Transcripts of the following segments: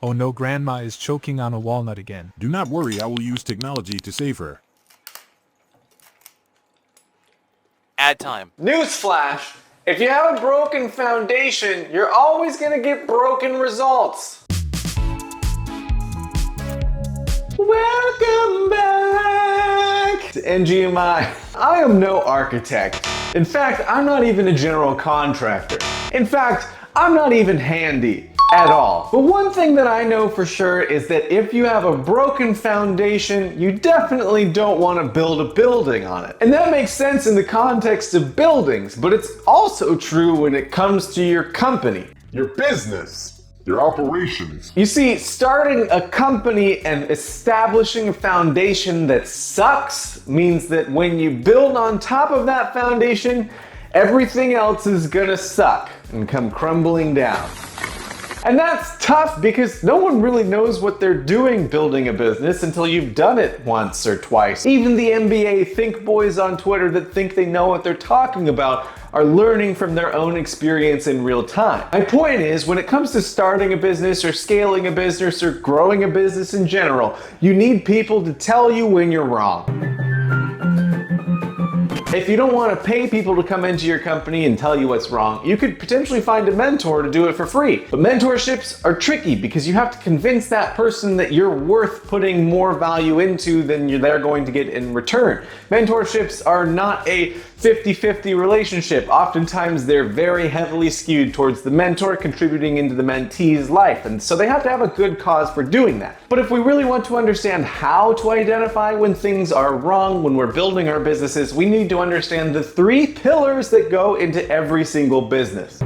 Oh no, Grandma is choking on a walnut again. Do not worry, I will use technology to save her. Ad time. Newsflash! If you have a broken foundation, you're always gonna get broken results. Welcome back to NGMI. I am no architect. In fact, I'm not even a general contractor. In fact, I'm not even handy at all. But one thing that I know for sure is that if you have a broken foundation, you definitely don't want to build a building on it. And that makes sense in the context of buildings, but it's also true when it comes to your company. Your business, your operations. You see, starting a company and establishing a foundation that sucks means that when you build on top of that foundation, everything else is gonna suck and come crumbling down. And that's tough because no one really knows what they're doing building a business until you've done it once or twice. Even the MBA think boys on Twitter that think they know what they're talking about are learning from their own experience in real time. My point is, when it comes to starting a business or scaling a business or growing a business in general, you need people to tell you when you're wrong. If you don't want to pay people to come into your company and tell you what's wrong, you could potentially find a mentor to do it for free. But mentorships are tricky because you have to convince that person that you're worth putting more value into than they're going to get in return. Mentorships are not a 50-50 relationship. Oftentimes they're very heavily skewed towards the mentor contributing into the mentee's life, and so they have to have a good cause for doing that. But if we really want to understand how to identify when things are wrong when we're building our businesses, we need to understand the 3 pillars that go into every single business.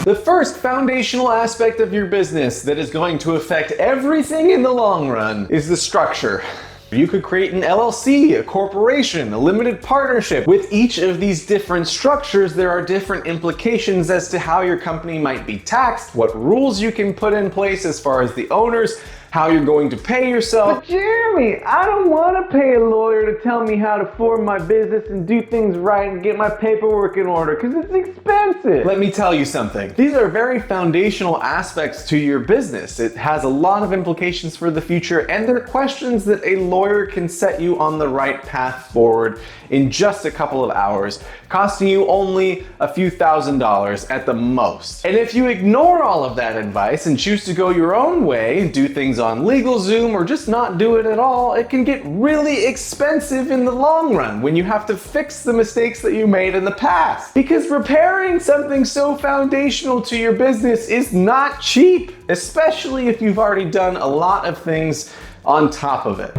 The first foundational aspect of your business that is going to affect everything in the long run is the structure. You could create an LLC, a corporation, a limited partnership. With each of these different structures, there are different implications as to how your company might be taxed, what rules you can put in place as far as the owners, how you're going to pay yourself. But Jeremy, I don't want to pay a lawyer to tell me how to form my business and do things right and get my paperwork in order because it's expensive. Let me tell you something. These are very foundational aspects to your business. It has a lot of implications for the future, and they're questions that a lawyer can set you on the right path forward in just a couple of hours, costing you only a few $1,000s at the most. And if you ignore all of that advice and choose to go your own way and do things on LegalZoom or just not do it at all, it can get really expensive in the long run when you have to fix the mistakes that you made in the past. Because repairing something so foundational to your business is not cheap, especially if you've already done a lot of things on top of it.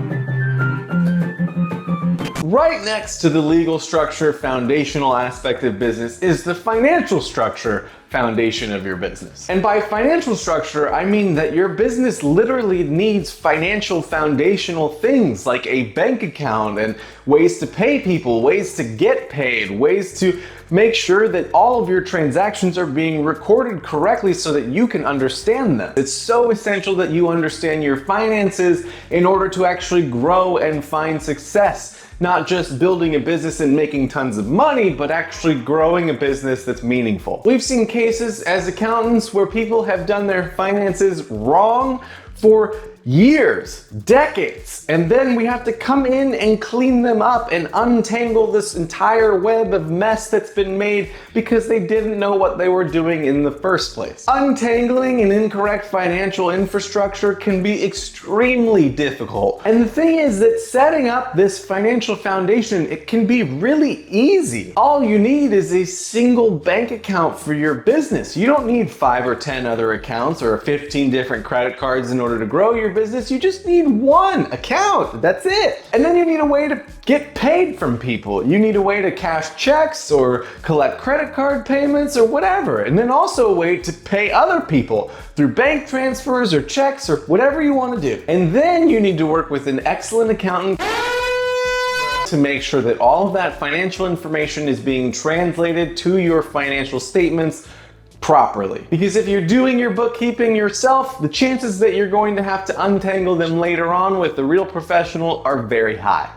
Right next to the legal structure foundational aspect of business is the financial structure foundation of your business. And by financial structure, I mean that your business literally needs financial foundational things like a bank account and ways to pay people, ways to get paid, ways to make sure that all of your transactions are being recorded correctly so that you can understand them. It's so essential that you understand your finances in order to actually grow and find success. Not just building a business and making tons of money, but actually growing a business that's meaningful. We've seen cases as accountants where people have done their finances wrong for years, decades, and then we have to come in and clean them up and untangle this entire web of mess that's been made because they didn't know what they were doing in the first place. Untangling an incorrect financial infrastructure can be extremely difficult. And the thing is that setting up this financial foundation, it can be really easy. All you need is a single bank account for your business. You don't need 5 or 10 other accounts or 15 different credit cards in order to grow your business. You just need one account. That's it. And then you need a way to get paid from people. You need a way to cash checks or collect credit card payments or whatever. And then also a way to pay other people through bank transfers or checks or whatever you want to do. And then you need to work with an excellent accountant to make sure that all of that financial information is being translated to your financial statements properly. Because if you're doing your bookkeeping yourself, the chances that you're going to have to untangle them later on with a real professional are very high.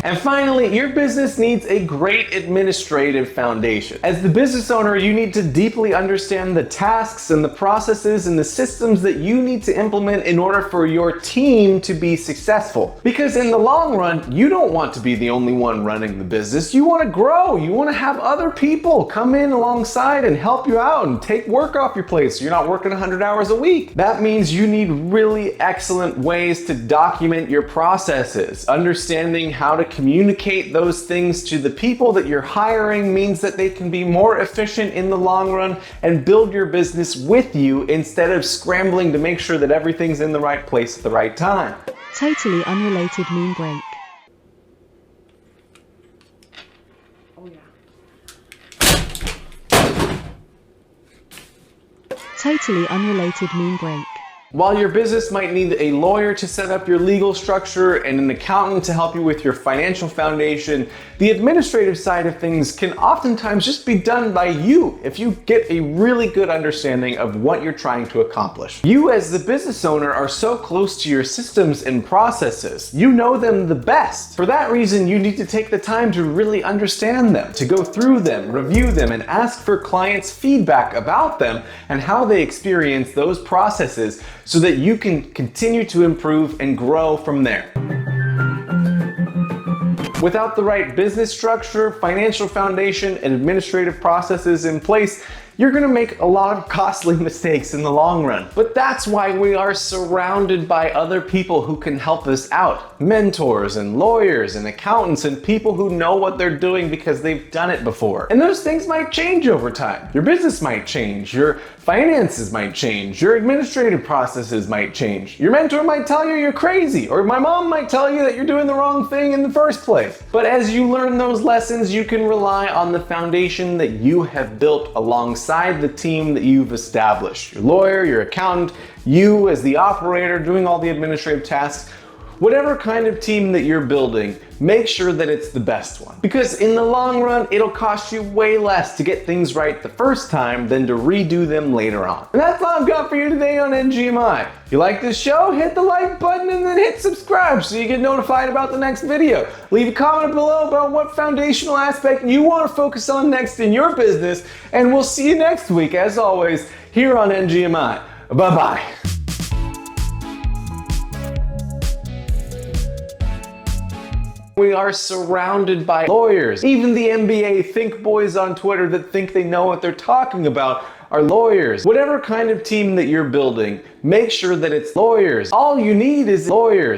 And finally, your business needs a great administrative foundation. As the business owner, you need to deeply understand the tasks and the processes and the systems that you need to implement in order for your team to be successful. Because in the long run, you don't want to be the only one running the business. You want to grow. You want to have other people come in alongside and help you out and take work off your plate so you're not working 100 hours a week. That means you need really excellent ways to document your processes. Understanding how to communicate those things to the people that you're hiring means that they can be more efficient in the long run and build your business with you instead of scrambling to make sure that everything's in the right place at the right time. Totally unrelated meme break. Totally unrelated meme break. While your business might need a lawyer to set up your legal structure and an accountant to help you with your financial foundation, the administrative side of things can oftentimes just be done by you if you get a really good understanding of what you're trying to accomplish. You as the business owner are so close to your systems and processes. You know them the best. For that reason, you need to take the time to really understand them, to go through them, review them, and ask for clients' feedback about them and how they experience those processes so that you can continue to improve and grow from there. Without the right business structure, financial foundation, and administrative processes in place, you're gonna make a lot of costly mistakes in the long run. But that's why we are surrounded by other people who can help us out. Mentors and lawyers and accountants and people who know what they're doing because they've done it before. And those things might change over time. Your business might change, your finances might change, your administrative processes might change. Your mentor might tell you you're crazy, or my mom might tell you that you're doing the wrong thing in the first place. But as you learn those lessons, you can rely on the foundation that you have built alongside the team that you've established. Your lawyer, your accountant, you as the operator doing all the administrative tasks. Whatever kind of team that you're building, make sure that it's the best one. Because in the long run, it'll cost you way less to get things right the first time than to redo them later on. And that's all I've got for you today on NGMI. If you like this show, hit the like button and then hit subscribe so you get notified about the next video. Leave a comment below about what foundational aspect you want to focus on next in your business, and we'll see you next week, as always, here on NGMI. Bye-bye. We are surrounded by lawyers. Even the NBA think boys on Twitter that think they know what they're talking about are lawyers. Whatever kind of team that you're building, make sure that it's lawyers. All you need is lawyers.